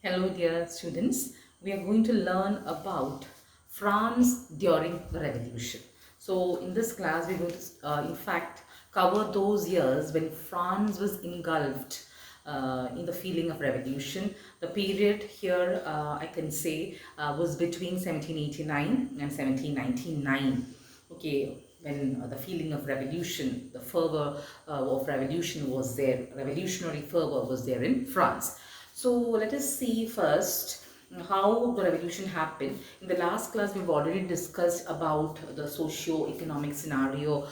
Hello, dear students. We are going to learn about France during the Revolution. So, in this class, we're going to, in fact, cover those years when France was engulfed in the feeling of revolution. The period here, I can say, was between 1789 and 1799. Okay, when the feeling of revolution, the fervor of revolution was there, revolutionary fervor was there in France. So let us see first how the revolution happened. In the last class, we've already discussed about the socio-economic scenario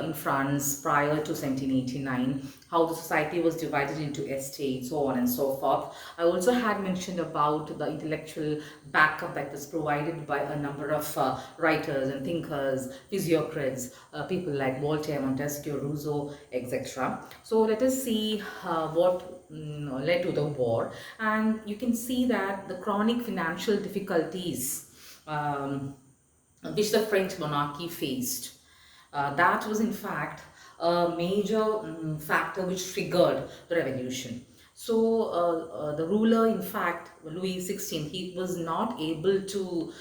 in France prior to 1789, how the society was divided into estates, so on and so forth. I also had mentioned about the intellectual backup that was provided by a number of writers and thinkers, physiocrats, people like Voltaire, Montesquieu, Rousseau, etc. So let us see what led to the war, and you can see that the chronic financial difficulties which the French monarchy faced. That was, in fact, a major factor which triggered the revolution. So, the ruler, in fact, Louis XVI, he was not able to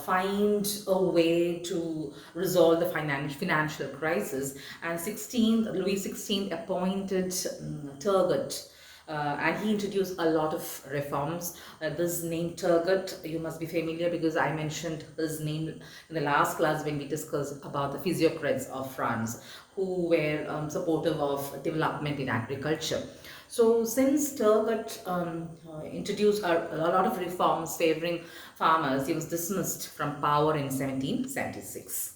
find a way to resolve the financial crisis. And Louis XVI appointed Turgot, and he introduced a lot of reforms. This name Turgot, you must be familiar because I mentioned his name in the last class when we discussed about the physiocrats of France who were supportive of development in agriculture. So since Turgot introduced a lot of reforms favoring farmers, he was dismissed from power in 1776.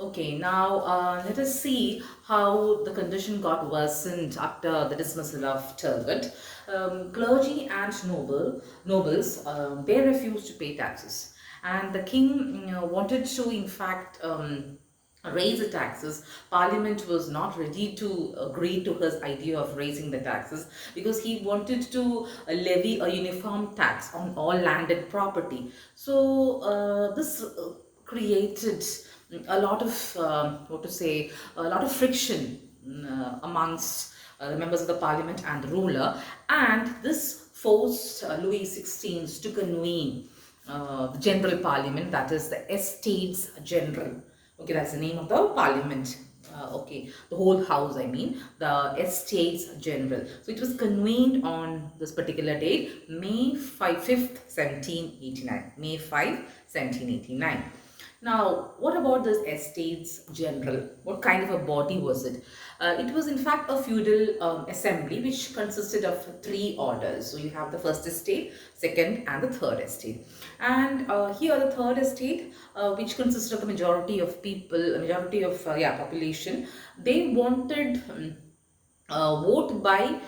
Okay, now let us see how the condition got worsened after the dismissal of Turgot. Clergy and nobles, they refused to pay taxes, and the king wanted to, in fact, raise the taxes. Parliament was not ready to agree to his idea of raising the taxes because he wanted to levy a uniform tax on all landed property. So this created a lot of a lot of friction amongst the members of the parliament and the ruler, and this forced Louis XVI to convene the general parliament, that is the estates general. Okay, that's the name of the parliament. Okay, the whole house, I mean, the estates general. So it was convened on this particular date, May 5th, 1789. May 5, 1789. Now, what about this Estates General? What kind of a body was it? It was, in fact, a feudal assembly which consisted of three orders. So you have the first estate, second, and the third estate. And here, the third estate, which consisted of the majority of people, majority of population, they wanted vote by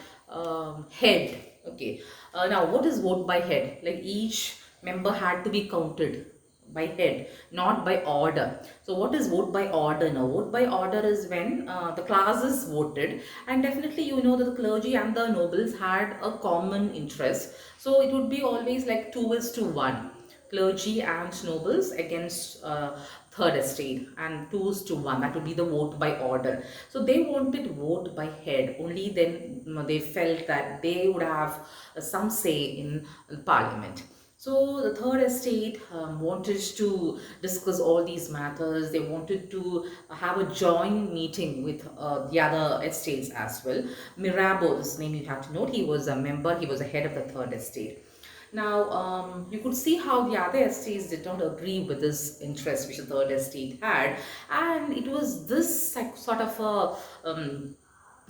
head. Okay. Now, what is vote by head? Like each member had to be counted by head, not by order. So what is vote by order now? Vote by order is when the classes voted, and definitely you know that the clergy and the nobles had a common interest. So it would be always like 2:1, clergy and nobles against third estate, and 2:1, that would be the vote by order. So they wanted vote by head, only then they felt that they would have some say in parliament. So the third estate wanted to discuss all these matters. They wanted to have a joint meeting with the other estates as well. Mirabeau, this name you have to note, he was a member, he was the head of the third estate. Now, you could see how the other estates did not agree with this interest which the third estate had, and it was this sort of a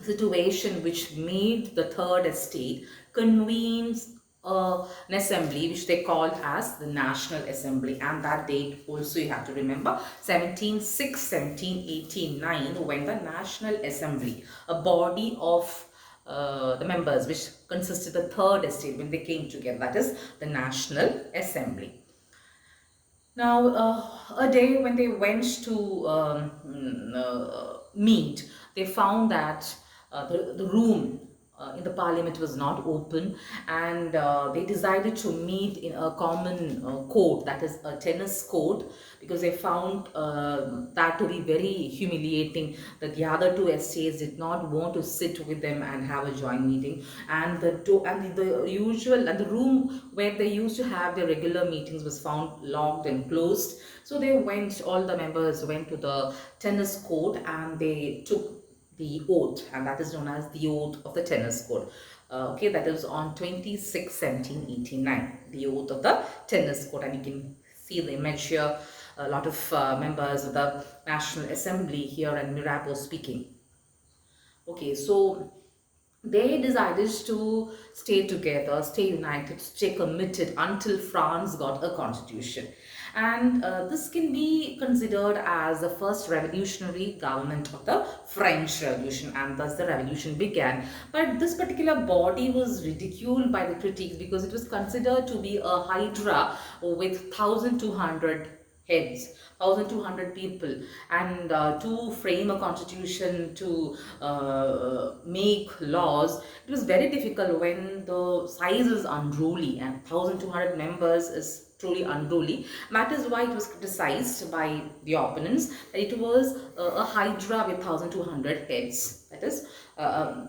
situation which made the third estate convenes an assembly which they called as the National Assembly, and that date also you have to remember, 1789, when the National Assembly, a body of the members which consisted of the third estate, when they came together, that is the National Assembly. Now, a day when they went to meet, they found that the room in the parliament was not open, and they decided to meet in a common court, that is a tennis court, because they found that to be very humiliating, that the other two estates did not want to sit with them and have a joint meeting, and the usual and the room where they used to have their regular meetings was found locked and closed. So all the members went to the tennis court and they took the oath, and that is known as the oath of the tennis court. Okay, that is on 26 1789, the oath of the tennis court, and you can see the image here. A lot of members of the National Assembly here and Mirabeau speaking. Okay, so they decided to stay together, stay united, stay committed until France got a constitution. And this can be considered as the first revolutionary government of the French Revolution, and thus the revolution began. But this particular body was ridiculed by the critics because it was considered to be a hydra with 1,200 heads, 1,200 people, and to frame a constitution, to make laws, it was very difficult when the size is unruly, and 1,200 members is truly unruly. That is why it was criticized by the opponents that it was a hydra with 1,200 heads. That is,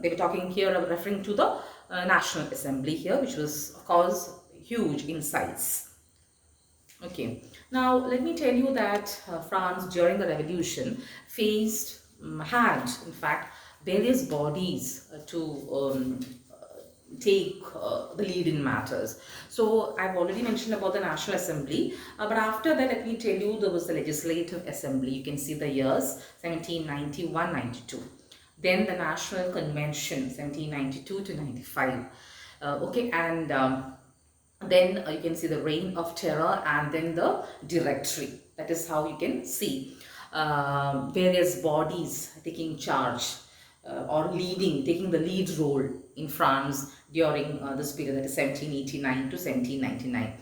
they were talking here, referring to the National Assembly here, which was of course huge in size. Okay, now let me tell you that France during the revolution had in fact various bodies to take the lead in matters. So I've already mentioned about the National Assembly, but after that let me tell you there was the Legislative Assembly. You can see the years 1791-92. Then the National Convention 1792 to 95. Okay, and then you can see the Reign of Terror, and then the Directory. That is how you can see various bodies taking charge or taking the lead role in France during this period, that is 1789 to 1799.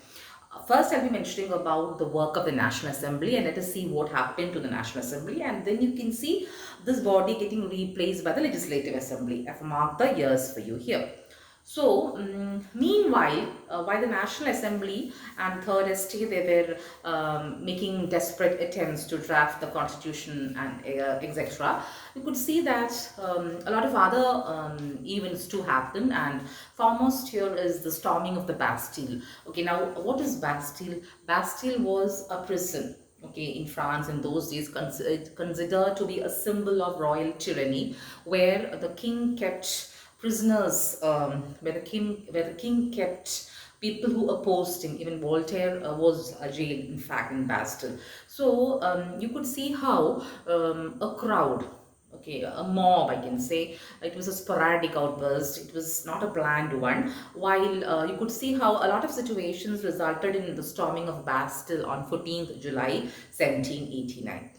First, I'll be mentioning about the work of the National Assembly, and let us see what happened to the National Assembly, and then you can see this body getting replaced by the Legislative Assembly. I've marked the years for you here. So, meanwhile, while the National Assembly and Third Estate, they were making desperate attempts to draft the constitution and etc., you could see that a lot of other events too happened, and foremost here is the storming of the Bastille. Okay, now what is Bastille? Bastille was a prison, okay, in France in those days, considered to be a symbol of royal tyranny, where the king kept prisoners, where the king kept people who opposed him. Even Voltaire was jailed, in fact, in Bastille. So you could see how a crowd, okay, a mob, I can say, it was a sporadic outburst. It was not a planned one. While you could see how a lot of situations resulted in the storming of Bastille on 14th July 1789.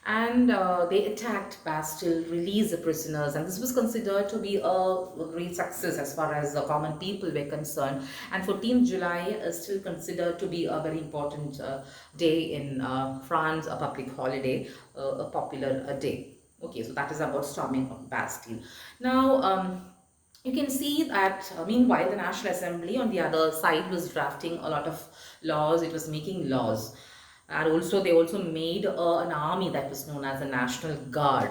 And they attacked Bastille, released the prisoners, and this was considered to be a great success as far as the common people were concerned. And 14th July is still considered to be a very important day in France, a public holiday, a popular day. Okay, so that is about storming of Bastille. Now, you can see that meanwhile the National Assembly on the other side was drafting a lot of laws. It was making laws. And also they also made an army that was known as the National Guard.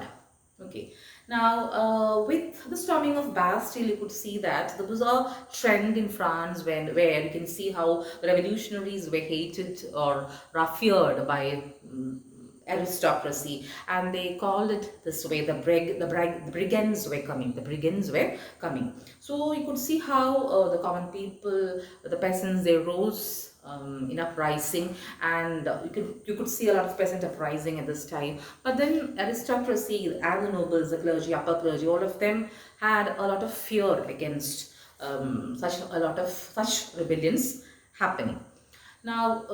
Okay, now with the storming of Bastille, you could see that there was a trend in France where you can see how revolutionaries were hated or revered by aristocracy, and they called it this way: the brigands were coming. So you could see how the common people, the peasants, they rose in uprising, and you could see a lot of peasant uprising at this time. But then aristocracy and the nobles, the clergy, upper clergy, all of them had a lot of fear against such rebellions happening. Now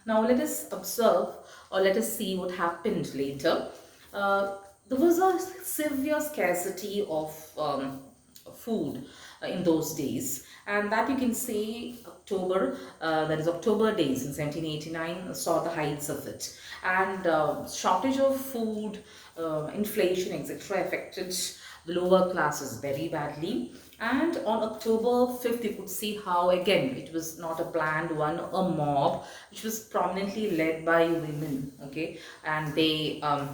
let us observe, or let us see what happened later. There was a severe scarcity of food in those days, and that you can see October, that is October days in 1789 saw the heights of it, and shortage of food, inflation, etc. affected the lower classes very badly. And on October 5th, you could see how again it was not a planned one, a mob which was prominently led by women. Okay, and uh,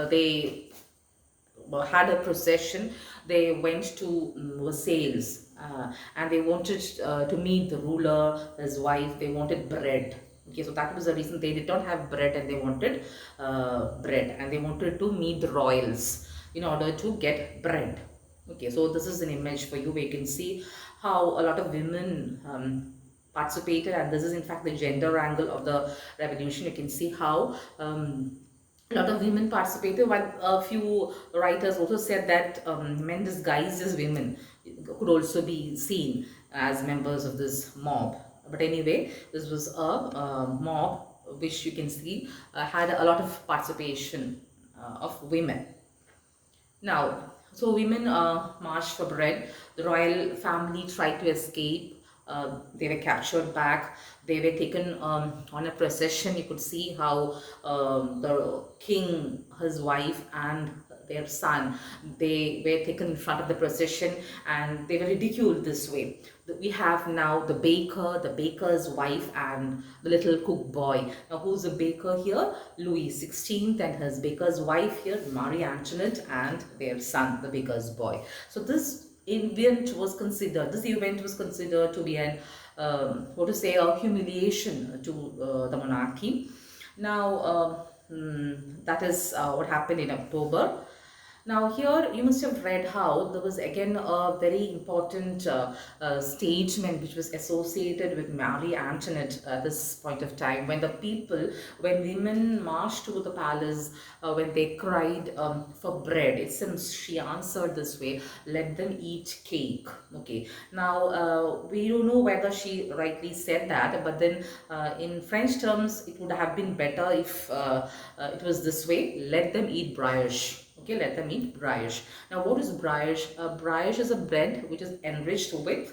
they had a procession. They went to Versailles, and they wanted to meet the ruler, his wife. They wanted bread. Okay, so that was the reason they did not have bread, and they wanted bread, and they wanted to meet the royals in order to get bread. Okay, so this is an image for you where you can see how a lot of women participated, and this is in fact the gender angle of the revolution. You can see how a lot of women participated, while a few writers also said that men disguised as women could also be seen as members of this mob. But anyway, this was a mob which you can see had a lot of participation of women. Now, so women marched for bread. The royal family tried to escape. They were captured back. They were taken on a procession. You could see how the king, his wife, and their son, they were taken in front of the procession, and they were ridiculed this way. We have now the baker, the baker's wife, and the little cook boy. Now, who's the baker here? Louis XVI, and his baker's wife here, Marie Antoinette, and their son, the baker's boy. So this event was considered to be an what to say, a humiliation to the monarchy. Now, that is what happened in October. Now here you must have read how there was again a very important statement which was associated with Marie Antoinette at this point of time, when the people, when women marched to the palace, when they cried for bread. It seems she answered this way: let them eat cake. Okay, now we don't know whether she rightly said that, but then in French terms it would have been better if it was this way: let them eat brioche. Okay, let them eat brioche. Now, what is brioche? Brioche is a bread which is enriched with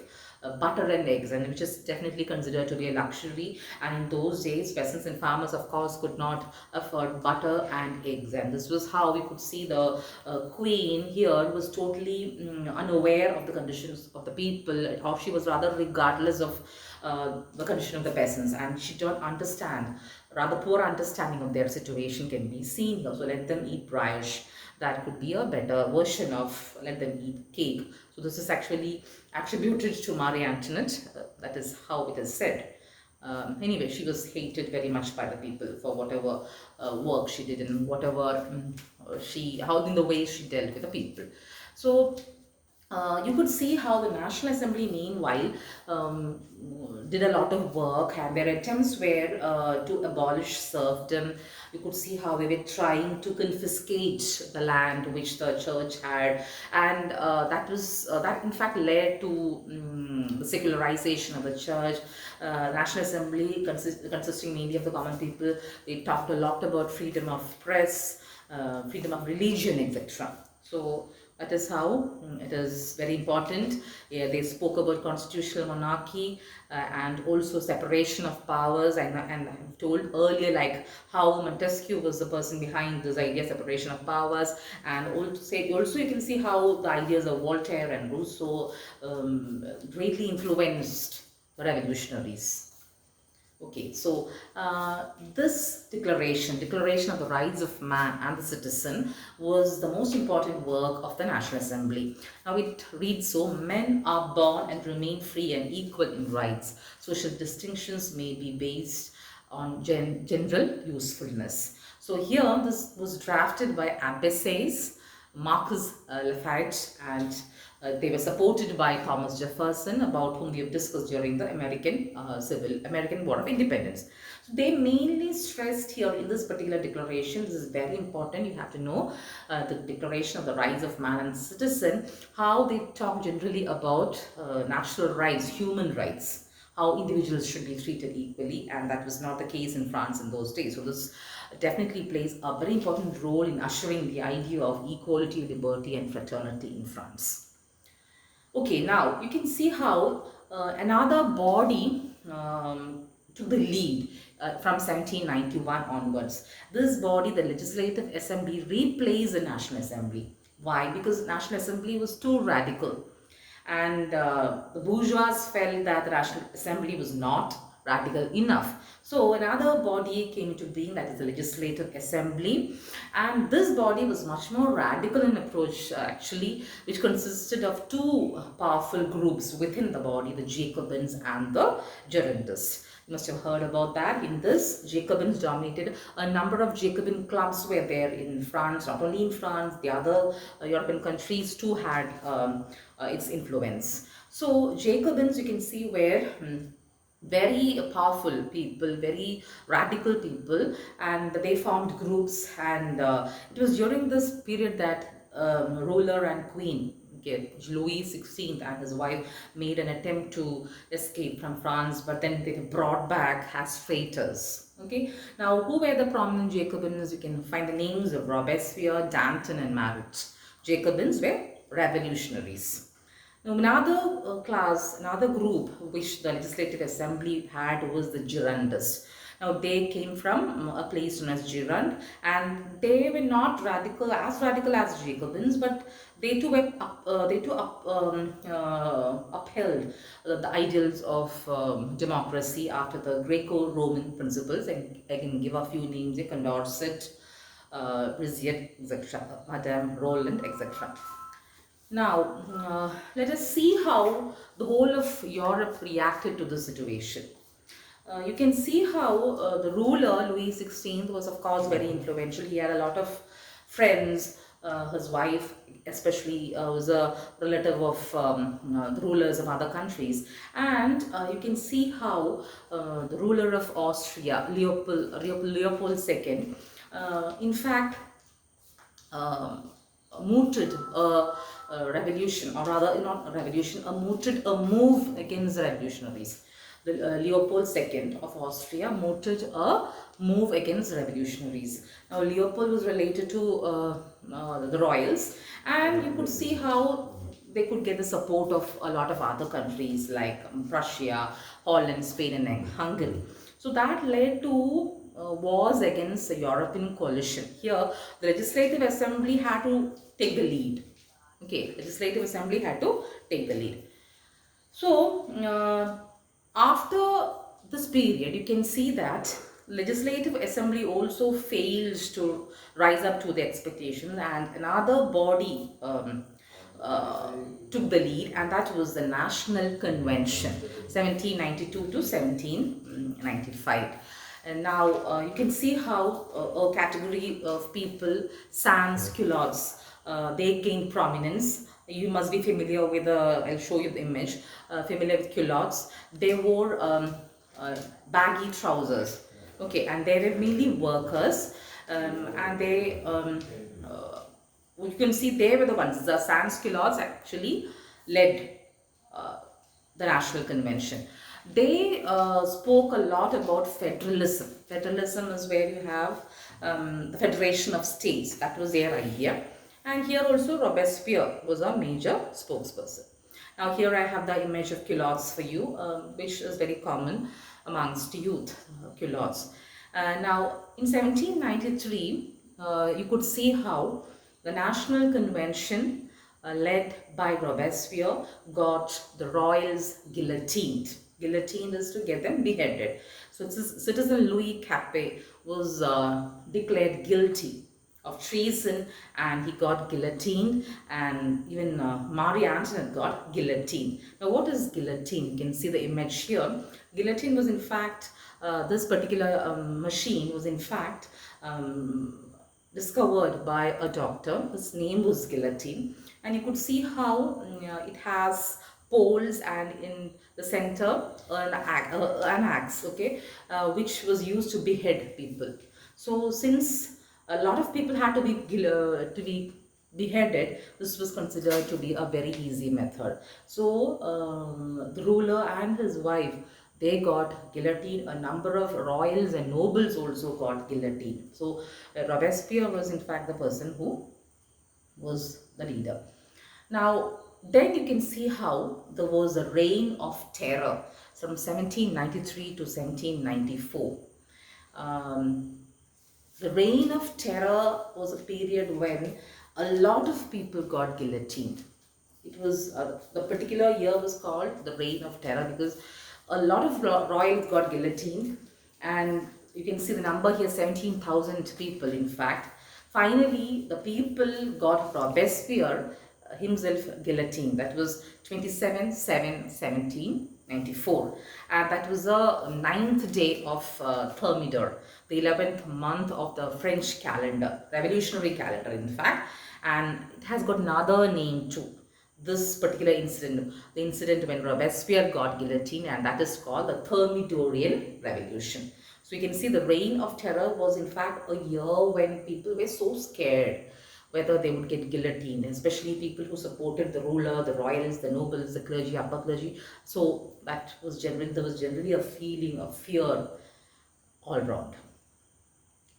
butter and eggs, and which is definitely considered to be a luxury. And in those days, peasants and farmers, of course, could not afford butter and eggs. And this was how we could see the queen here was totally unaware of the conditions of the people, how she was rather regardless of the condition of the peasants, and she don't understand. Rather poor understanding of their situation can be seen here. So let them eat brioche. That could be a better version of let them eat cake. So this is actually attributed to Marie Antoinette. That is how it is said. Anyway, she was hated very much by the people for whatever work she did, and whatever how in the way she dealt with the people. So you could see how the National Assembly, meanwhile, did a lot of work, and their attempts were to abolish serfdom. You could see how they were trying to confiscate the land which the church had, and that in fact led to the secularization of the church. National Assembly, consisting mainly of the common people, they talked a lot about freedom of press, freedom of religion, etc. So that is how it is very important. Yeah, they spoke about constitutional monarchy and also separation of powers. And I've told earlier like how Montesquieu was the person behind this idea of separation of powers. And also you can see how the ideas of Voltaire and Rousseau greatly influenced the revolutionaries. Okay, so this Declaration of the Rights of Man and the Citizen, was the most important work of the National Assembly. Now it reads so: men are born and remain free and equal in rights. Social distinctions may be based on general usefulness. So here this was drafted by Abbassies, Marcus Lafayette, and they were supported by Thomas Jefferson, about whom we have discussed during the American War of Independence. So they mainly stressed here in this particular declaration, this is very important, you have to know, the Declaration of the Rights of Man and Citizen, how they talk generally about natural rights, human rights, how individuals should be treated equally, and that was not the case in France in those days. So this definitely plays a very important role in ushering the idea of equality, liberty, and fraternity in France. Okay, now you can see how another body took the lead from 1791 onwards. This body, the Legislative Assembly, replaced the National Assembly. Why? Because National Assembly was too radical, and the bourgeois felt that the National Assembly was not radical enough. So another body came into being, that is the Legislative Assembly, and this body was much more radical in approach, actually, which consisted of two powerful groups within the body, the Jacobins and the Girondists. You must have heard about that. In this, Jacobins dominated. A number of Jacobin clubs were there in France. Not only in France, the other European countries too had its influence. So Jacobins, you can see, were very powerful people, very radical people, and they formed groups. And it was during this period that ruler and queen, okay, Louis XVI and his wife, made an attempt to escape from France, but then they were brought back as traitors. Okay, now who were the prominent Jacobins? You can find the names of Robespierre, Danton, and Marat. Jacobins were revolutionaries. Now, another class, another group which the Legislative Assembly had was the Girondists. Now, they came from a place known as Gironde, and they were not radical as Jacobins, but they too were upheld the ideals of democracy after the Greco-Roman principles. And I can give a few names: Condorcet, Brizier, etc., Madame Roland, etc. Now, let us see how the whole of Europe reacted to the situation. You can see how the ruler, Louis XVI, was of course very influential. He had a lot of friends. His wife especially was a relative of the rulers of other countries. And you can see how the ruler of Austria, Leopold II, in fact, mooted a revolution, or rather not a revolution, mooted a move against the revolutionaries. The Leopold II of Austria mooted a move against revolutionaries. Now Leopold was related to the royals, and you could see how they could get the support of a lot of other countries like Prussia, Holland, Spain, and Hungary. So that led to wars against the European coalition. Here, the Legislative Assembly had to take the lead. Okay, Legislative Assembly had to take the lead. So, after this period, you can see that Legislative Assembly also fails to rise up to the expectations, and another body took the lead, and that was the National Convention, 1792 to 1795. And now you can see how a category of people, sans culottes, they gained prominence. You must be familiar with I'll show you the image, familiar with culottes. They wore baggy trousers, okay, and they were mainly workers, and they you can see they were the ones, the sans culottes actually led the National Convention. They spoke a lot about federalism. Federalism is where you have the federation of states. That was their idea. And here also Robespierre was a major spokesperson. Now here I have the image of culottes for you, which is very common amongst youth, culottes. Now in 1793, you could see how the National Convention led by Robespierre got the royals guillotined. Guillotined is to get them beheaded. So Citizen Louis Capet was declared guilty of treason, and he got guillotined, and even Marie Antoinette got guillotined. Now what is guillotine? You can see the image here. Guillotine was in fact, this particular machine was in fact discovered by a doctor. His name was guillotine, and you could see how it has poles, and in the center an axe, okay, which was used to behead people. So since a lot of people had to be beheaded, this was considered to be a very easy method. So the ruler and his wife, they got guillotined. A number of royals and nobles also got guillotined. So Robespierre was in fact the person who was the leader. Now then you can see how there was a reign of terror from 1793 to 1794. The reign of terror was a period when a lot of people got guillotined. It was the particular year was called the Reign of Terror because a lot of royals got guillotined, and you can see the number here, 17,000 people. In fact, finally the people got Robespierre himself guillotined. That was 27/7/1794, and that was the ninth day of Thermidor, the 11th month of the French calendar, revolutionary calendar in fact, and it has got another name too. This particular incident, the incident when Robespierre got guillotined, and that is called the Thermidorian Revolution. So you can see the Reign of Terror was in fact a year when people were so scared whether they would get guillotined, especially people who supported the ruler, the royals, the nobles, the clergy, upper clergy. So that was generally, there was generally a feeling of fear all around.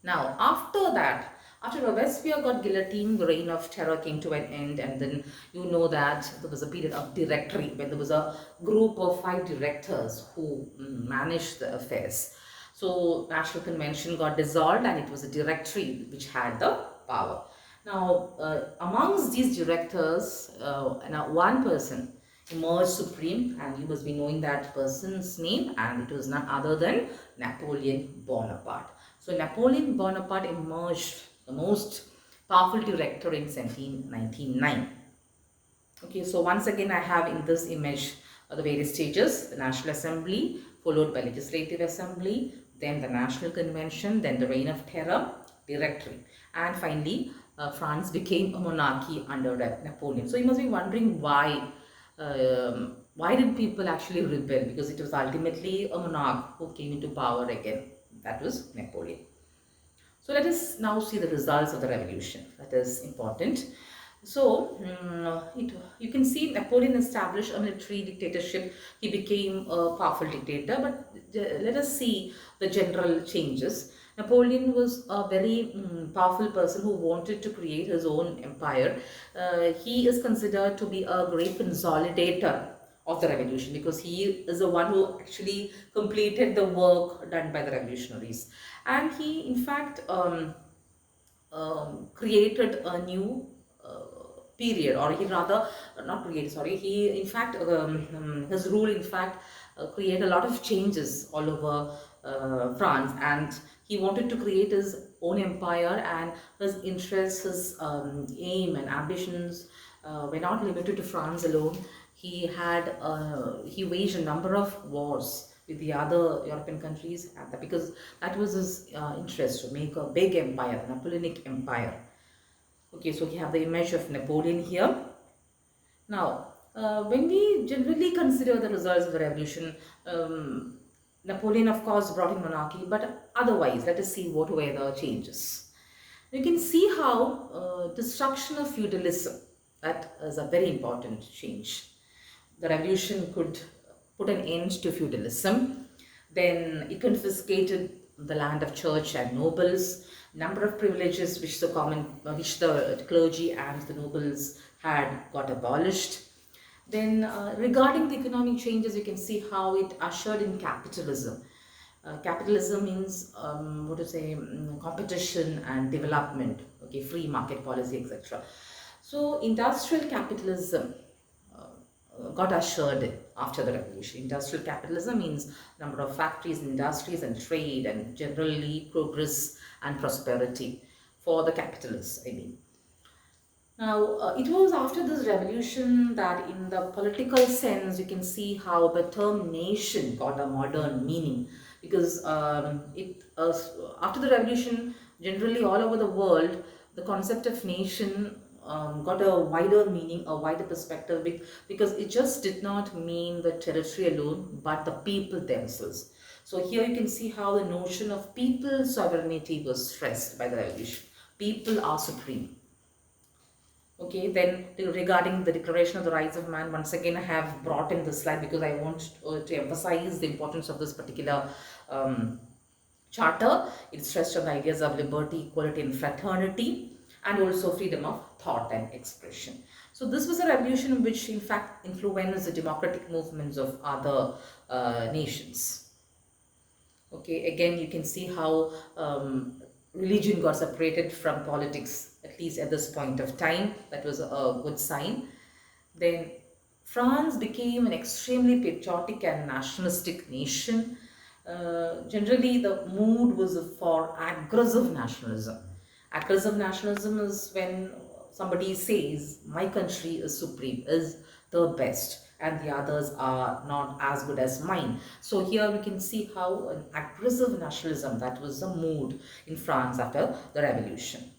Now, after that, after Robespierre got guillotined, the Reign of Terror came to an end, and then you know that there was a period of directory when there was a group of 5 directors who managed the affairs. So, National Convention got dissolved, and it was a directory which had the power. Now, amongst these directors, now one person emerged supreme, and you must be knowing that person's name, and it was none other than Napoleon Bonaparte. So Napoleon Bonaparte emerged the most powerful director in 1799. Okay, so once again I have in this image the various stages: the National Assembly, followed by Legislative Assembly, then the National Convention, then the Reign of Terror, Directory, and finally France became a monarchy under Napoleon. So you must be wondering why did people actually rebel? Because it was ultimately a monarch who came into power again. That was Napoleon. So let us now see the results of the revolution. That is important. So you can see Napoleon established a military dictatorship. He became a powerful dictator. But let us see the general changes. Napoleon was a very powerful person who wanted to create his own empire. He is considered to be a great consolidator of the revolution because he is the one who actually completed the work done by the revolutionaries, and he in fact created a new period, or he rather not created, sorry, he in fact his rule in fact created a lot of changes all over France, and he wanted to create his own empire, and his interests, his aim and ambitions were not limited to France alone. He waged a number of wars with the other European countries, because that was his interest, to make a big empire, the Napoleonic Empire. Okay, so we have the image of Napoleon here. Now, when we generally consider the results of the revolution, Napoleon of course brought in monarchy, but otherwise let us see what were the changes. You can see how destruction of feudalism, that is a very important change. The revolution could put an end to feudalism. Then it confiscated the land of church and nobles. Number of privileges which the clergy and the nobles had got abolished. Then regarding the economic changes, you can see how it ushered in capitalism. Capitalism means competition and development, okay, free market policy, etc. So industrial capitalism got ushered in after the revolution. Industrial capitalism means number of factories, industries and trade, and generally progress and prosperity for the capitalists, I mean. Now, it was after this revolution that in the political sense, you can see how the term nation got a modern meaning, because after the revolution, generally all over the world, the concept of nation got a wider meaning, a wider perspective, because it just did not mean the territory alone, but the people themselves. So here you can see how the notion of people sovereignty was stressed by the revolution. People are supreme. Okay, then regarding the Declaration of the Rights of Man, once again I have brought in this slide because I want to emphasize the importance of this particular charter. It stressed on the ideas of liberty, equality and fraternity, and also freedom of thought and expression. So this was a revolution which in fact influenced the democratic movements of other nations. Okay, again you can see how religion got separated from politics, at least at this point of time. That was a good sign. Then France became an extremely patriotic and nationalistic nation. Generally, the mood was for aggressive nationalism. Aggressive nationalism is when somebody says, my country is supreme, is the best, and the others are not as good as mine. So here we can see how an aggressive nationalism, that was the mood in France after the revolution.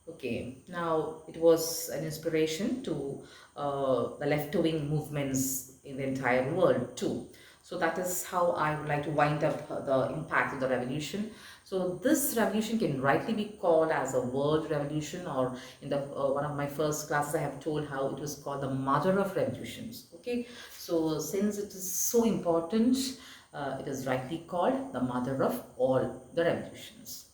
Okay, now it was an inspiration to the left-wing movements in the entire world too. So that is how I would like to wind up the impact of the revolution. So this revolution can rightly be called as a world revolution, or in the one of my first classes I have told how it was called the mother of revolutions. Okay, so since it is so important, it is rightly called the mother of all the revolutions.